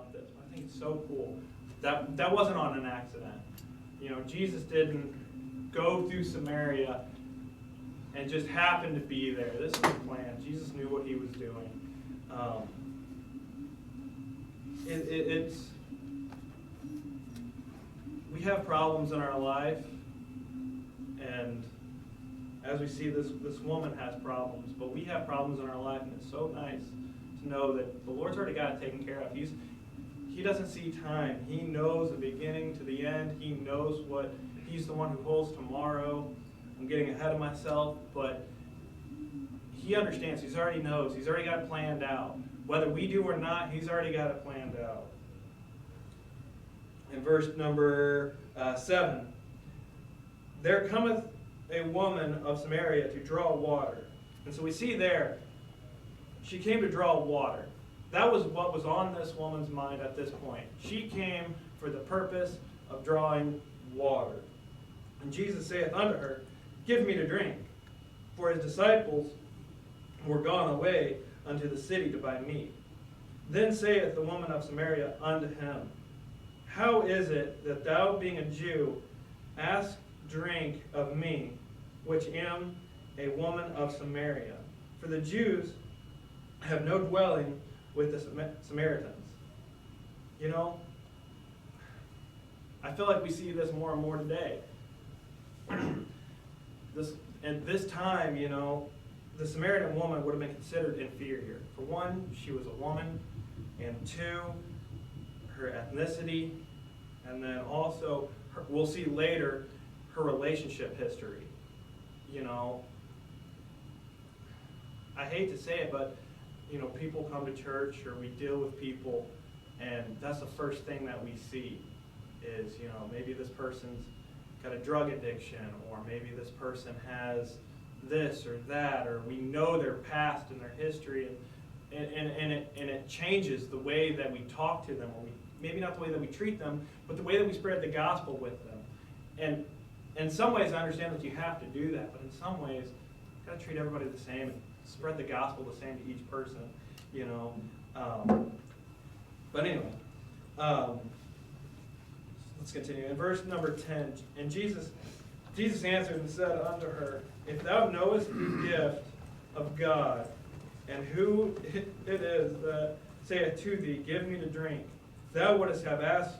about this. I think it's so cool. That wasn't on an accident. Jesus didn't go through Samaria and just happened to be there. This was a plan. Jesus knew what he was doing. We have problems in our life, and as we see, this woman has problems, but we have problems in our life, and it's so nice to know that the Lord's already got it taken care of. He doesn't see time. He knows the beginning to the end. He knows what He's the one who holds tomorrow. I'm getting ahead of myself, but He understands. He already knows. He's already got it planned out. Whether we do or not, He's already got it planned out. In verse number 7, there cometh a woman of Samaria to draw water. And so we see there, she came to draw water. That was what was on this woman's mind at this point. She came for the purpose of drawing water. And Jesus saith unto her, Give me to drink. For his disciples were gone away unto the city to buy meat. Then saith the woman of Samaria unto him, How is it that thou, being a Jew, ask drink of me, which am a woman of Samaria? For the Jews have no dwelling with the Samaritans. I feel like we see this more and more today. At this time, the Samaritan woman would have been considered inferior. For one, she was a woman, and two, her ethnicity, and then also, we'll see later, her relationship history. I hate to say it, but people come to church or we deal with people, and that's the first thing that we see is, maybe this person's got a drug addiction, or maybe this person has this or that, or we know their past and their history, and it changes the way that we talk to them, or maybe not the way that we treat them, but the way that we spread the gospel with them. And in some ways, I understand that you have to do that, but in some ways, you've got to treat everybody the same and spread the gospel the same to each person, But anyway, let's continue. In verse number 10, and Jesus answered and said unto her, If thou knowest the gift of God, and who it is that saith to thee, Give me to drink, thou wouldst have asked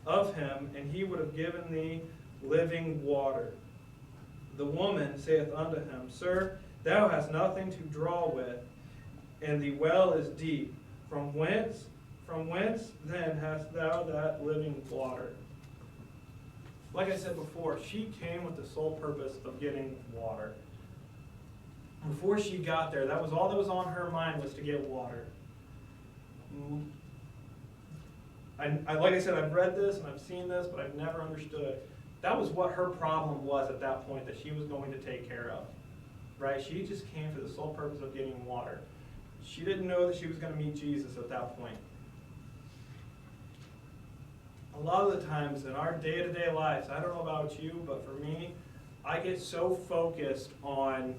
of him, and he would have given thee living water. The woman saith unto him, Sir, thou hast nothing to draw with, and the well is deep. From whence then hast thou that living water? Like I said before, she came with the sole purpose of getting water. Before she got there, that was all that was on her mind, was to get water. Like I said, I've read this and I've seen this, but I've never understood. That was what her problem was at that point that she was going to take care of. Right? She just came for the sole purpose of getting water. She didn't know that she was going to meet Jesus at that point. A lot of the times in our day-to-day lives, I don't know about you, but for me, I get so focused on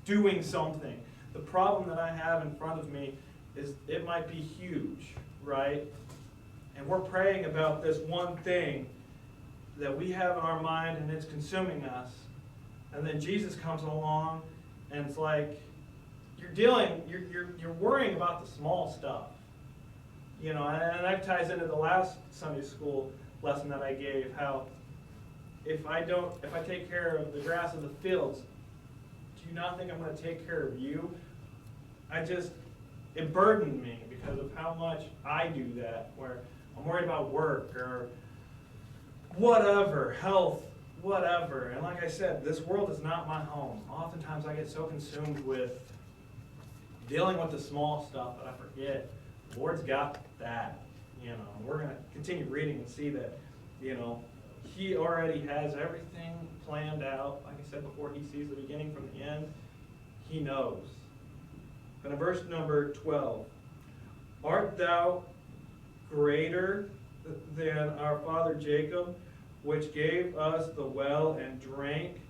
doing something. The problem that I have in front of me is it might be huge, right? And we're praying about this one thing that we have in our mind and it's consuming us. And then Jesus comes along and it's like, you're worrying about the small stuff. And that ties into the last Sunday school lesson that I gave, how if I take care of the grass of the fields, do you not think I'm going to take care of you? It burdened me because of how much I do that, where I'm worried about work or whatever, health, whatever. And like I said, this world is not my home. Oftentimes I get so consumed with dealing with the small stuff that I forget the Lord's got that. We're going to continue reading and see that, He already has everything planned out. Like I said before, He sees the beginning from the end. He knows. But in verse number 12, Art thou greater than our father Jacob, which gave us the well and drank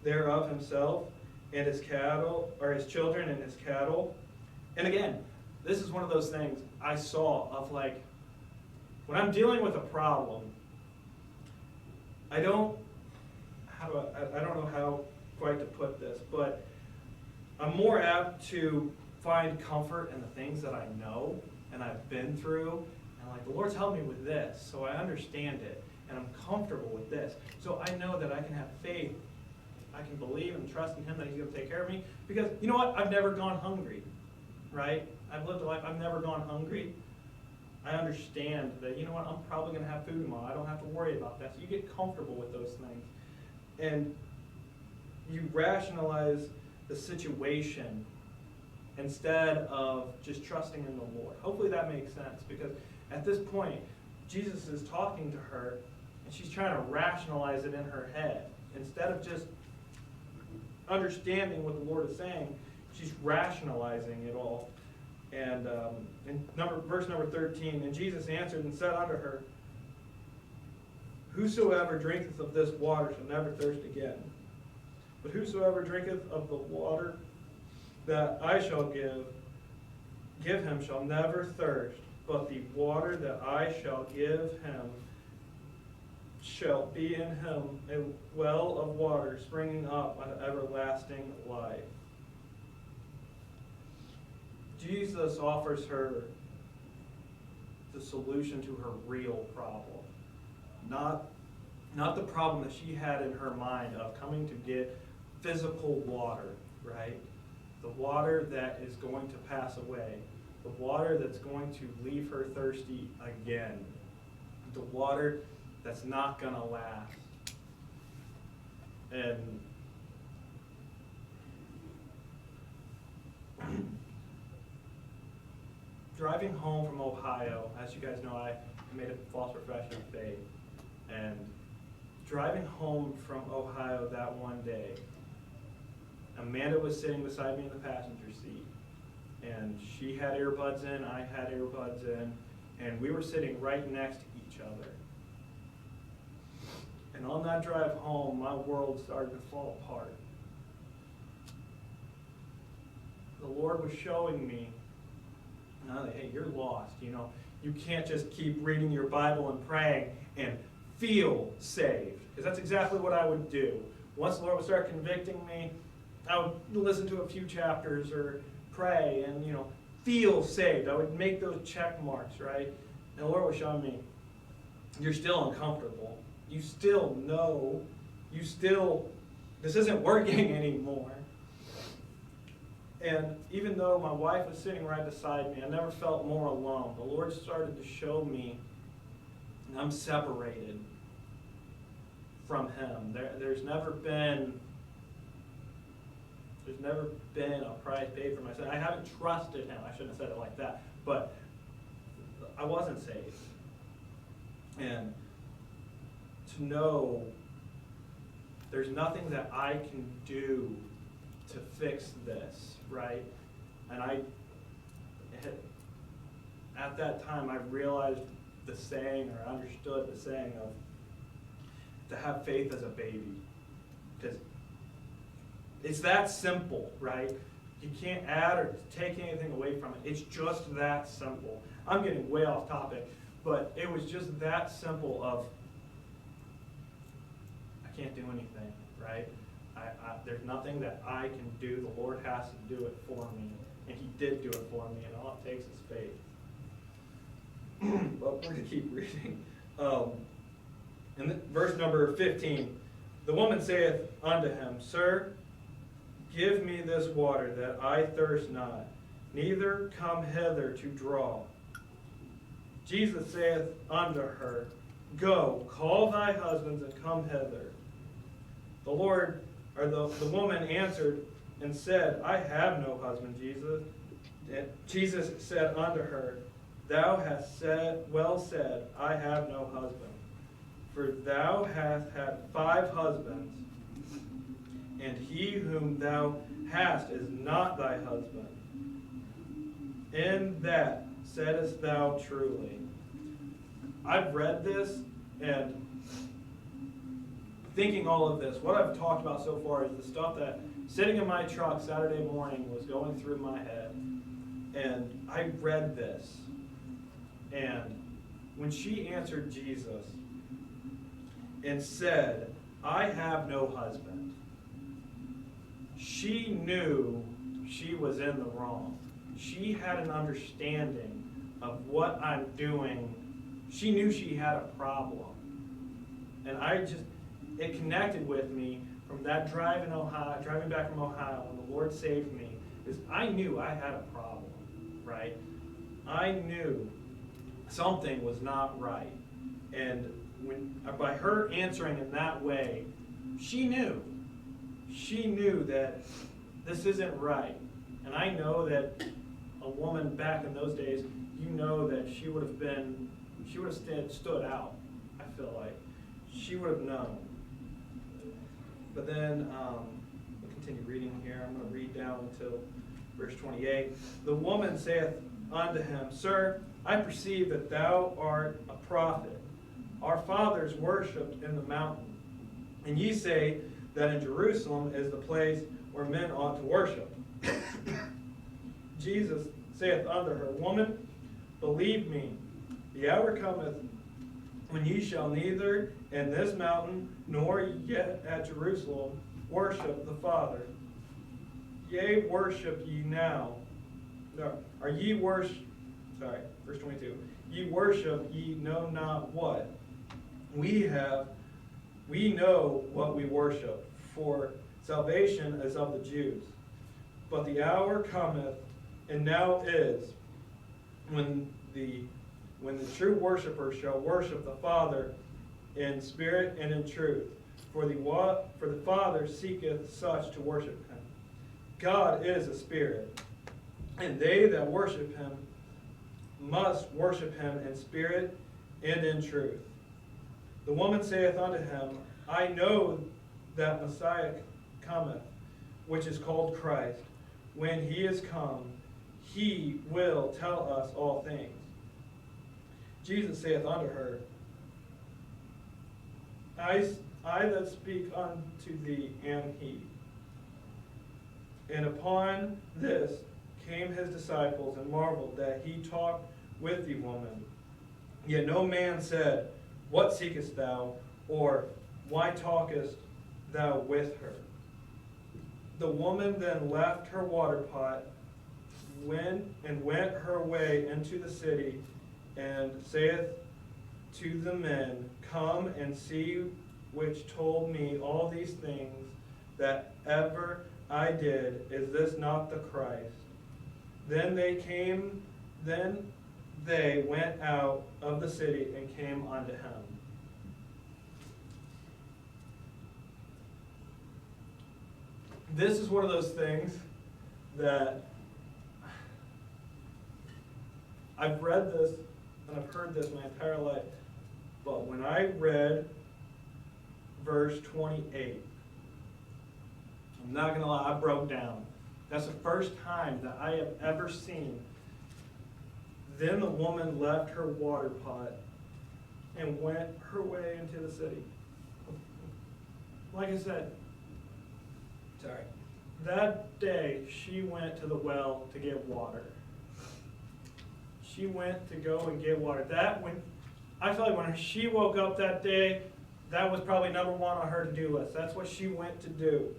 thereof himself, and his cattle, or his children and his cattle? And again, this is one of those things I saw of like, when I'm dealing with a problem, I don't know how quite to put this, but I'm more apt to find comfort in the things that I know and I've been through, and like, the Lord's helped me with this, so I understand it, and I'm comfortable with this. So I know that I can have faith, I can believe and trust in Him that He's going to take care of me, because you know what? I've never gone hungry, right? I've lived a life, I've never gone hungry. I understand that, you know what, I'm probably going to have food tomorrow. I don't have to worry about that. So you get comfortable with those things. And you rationalize the situation instead of just trusting in the Lord. Hopefully that makes sense, because at this point, Jesus is talking to her, and she's trying to rationalize it in her head. Instead of just understanding what the Lord is saying, she's rationalizing it all. And verse number 13, and Jesus answered and said unto her, Whosoever drinketh of this water shall never thirst again. But whosoever drinketh of the water that I shall give him shall never thirst. But the water that I shall give him shall be in him a well of water springing up unto everlasting life. Jesus offers her the solution to her real problem. Not the problem that she had in her mind of coming to get physical water, right? The water that is going to pass away. The water that's going to leave her thirsty again. The water that's not going to last. And driving home from Ohio, as you guys know, I made a false profession of faith. And driving home from Ohio that one day, Amanda was sitting beside me in the passenger seat. And she had earbuds in, I had earbuds in, and we were sitting right next to each other. And on that drive home, my world started to fall apart. The Lord was showing me, hey, you're lost. You can't just keep reading your Bible and praying and feel saved. Because that's exactly what I would do. Once the Lord would start convicting me, I would listen to a few chapters or pray and, feel saved. I would make those check marks, right? And the Lord was showing me, you're still uncomfortable. You still know. This isn't working anymore. And even though my wife was sitting right beside me, I never felt more alone. The Lord started to show me I'm separated from Him. There's never been a price paid for my sin. I haven't trusted Him. I shouldn't have said it like that. But I wasn't saved. And to know there's nothing that I can do to fix this, right? And at that time, I realized the saying, or understood the saying of to have faith as a baby. Because it's that simple, right? You can't add or take anything away from it. It's just that simple. I'm getting way off topic, but it was just that simple of I can't do anything, right? There's nothing that I can do. The Lord has to do it for me. And He did do it for me, and all it takes is faith. Well, we're going to keep reading. In verse number 15, the woman saith unto him, Sir, give me this water, that I thirst not, neither come hither to draw. Jesus saith unto her, Go, call thy husbands, and come hither. The woman answered and said, I have no husband, Jesus. And Jesus said unto her, Thou hast well said, I have no husband. For thou hast had 5 husbands, and he whom thou hast is not thy husband. In that saidst thou truly. I've read this, and thinking all of this, what I've talked about so far is the stuff that sitting in my truck Saturday morning was going through my head. And I read this, and when she answered Jesus and said, "I have no husband," she knew she was in the wrong. She had an understanding of what I'm doing. She knew she had a problem. And it connected with me from that driving back from Ohio when the Lord saved me, is I knew I had a problem, right? I knew something was not right. And by her answering in that way, she knew that this isn't right. And I know that a woman back in those days, that she would have stood out, I feel like. She would have known. But then, we'll continue reading here. I'm going to read down until verse 28. The woman saith unto him, "Sir, I perceive that thou art a prophet. Our fathers worshipped in the mountain, and ye say that in Jerusalem is the place where men ought to worship." Jesus saith unto her, "Woman, believe me, the hour cometh when ye shall neither in this mountain nor yet at Jerusalem worship the Father. Yea, worship ye now. Verse 22. Ye worship, ye know not what. We know what we worship, for salvation is of the Jews. But the hour cometh, and now is, when the true worshipper shall worship the Father in spirit and in truth. For the Father seeketh such to worship him. God is a spirit, and they that worship him must worship him in spirit and in truth. The woman saith unto him, I know that Messiah cometh, which is called Christ. When he is come, he will tell us all things. Jesus saith unto her, I that speak unto thee am he. And upon this came his disciples and marveled that he talked with the woman. Yet no man said, What seekest thou? Or why talkest thou with her? The woman then left her water pot, went her way into the city, and saith to the men, Come and see which told me all these things that ever I did. Is this not the Christ? Then they went out of the city and came unto him. This is one of those things that I've read this and I've heard this my entire life, but when I read verse 28, I'm not going to lie, I broke down. That's the first time that I have ever seen. Then the woman left her water pot and went her way into the city. Like I said, that day she went to the well to get water. She went to go and get water. I feel like when she woke up that day, that was probably number one on her to-do list. That's what she went to do.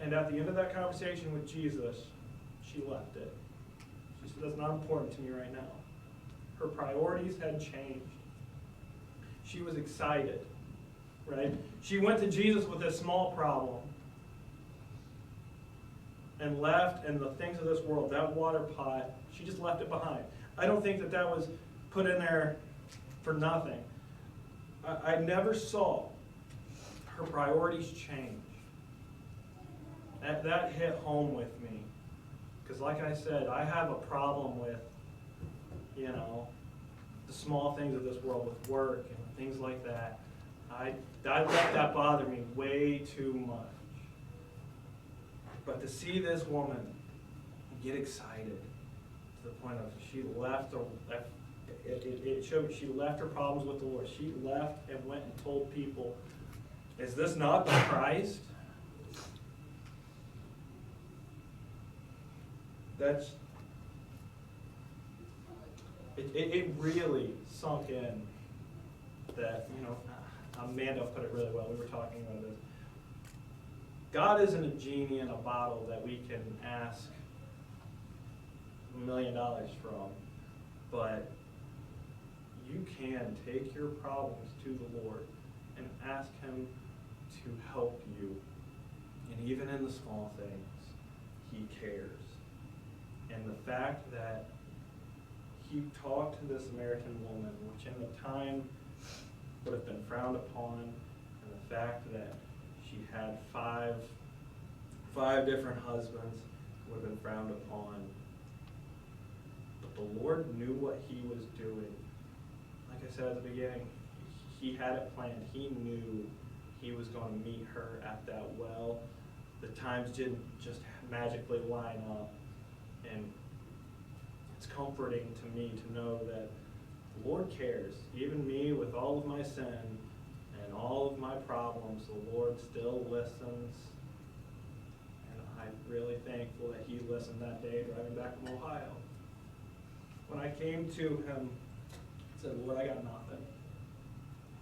And at the end of that conversation with Jesus, she left it. She said, that's not important to me right now. Her priorities had changed. She was excited, right? She went to Jesus with this small problem and left, and the things of this world, that water pot, she just left it behind. I don't think that was put in there for nothing. I never saw her priorities change. That hit home with me. Because like I said, I have a problem with, the small things of this world with work and things like that. I let that bother me way too much. But to see this woman get excited to the point of she left, it showed she left her problems with the Lord. She left and went and told people, is this not the Christ? it really sunk in that, Amanda put it really well. We were talking about this. God isn't a genie in a bottle that we can ask $1 million from, but you can take your problems to the Lord and ask Him to help you. And even in the small things, He cares. And the fact that He talked to this Samaritan woman, which in the time would have been frowned upon, and the fact that she had five different husbands would have been frowned upon. But the Lord knew what He was doing. Like I said at the beginning, He had it planned. He knew He was going to meet her at that well. The times didn't just magically line up. And it's comforting to me to know that the Lord cares. Even me, with all of my sin and all of my problems, the Lord still listens. And I'm really thankful that He listened that day driving back from Ohio. When I came to Him, I said, Lord, I got nothing.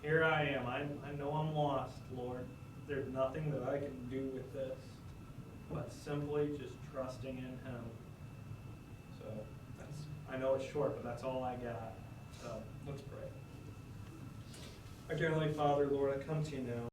Here I am. I know I'm lost, Lord. There's nothing that I can do with this, but simply just trusting in Him. So I know it's short, but that's all I got. So let's pray. Our dear Heavenly Father, Lord, I come to You now.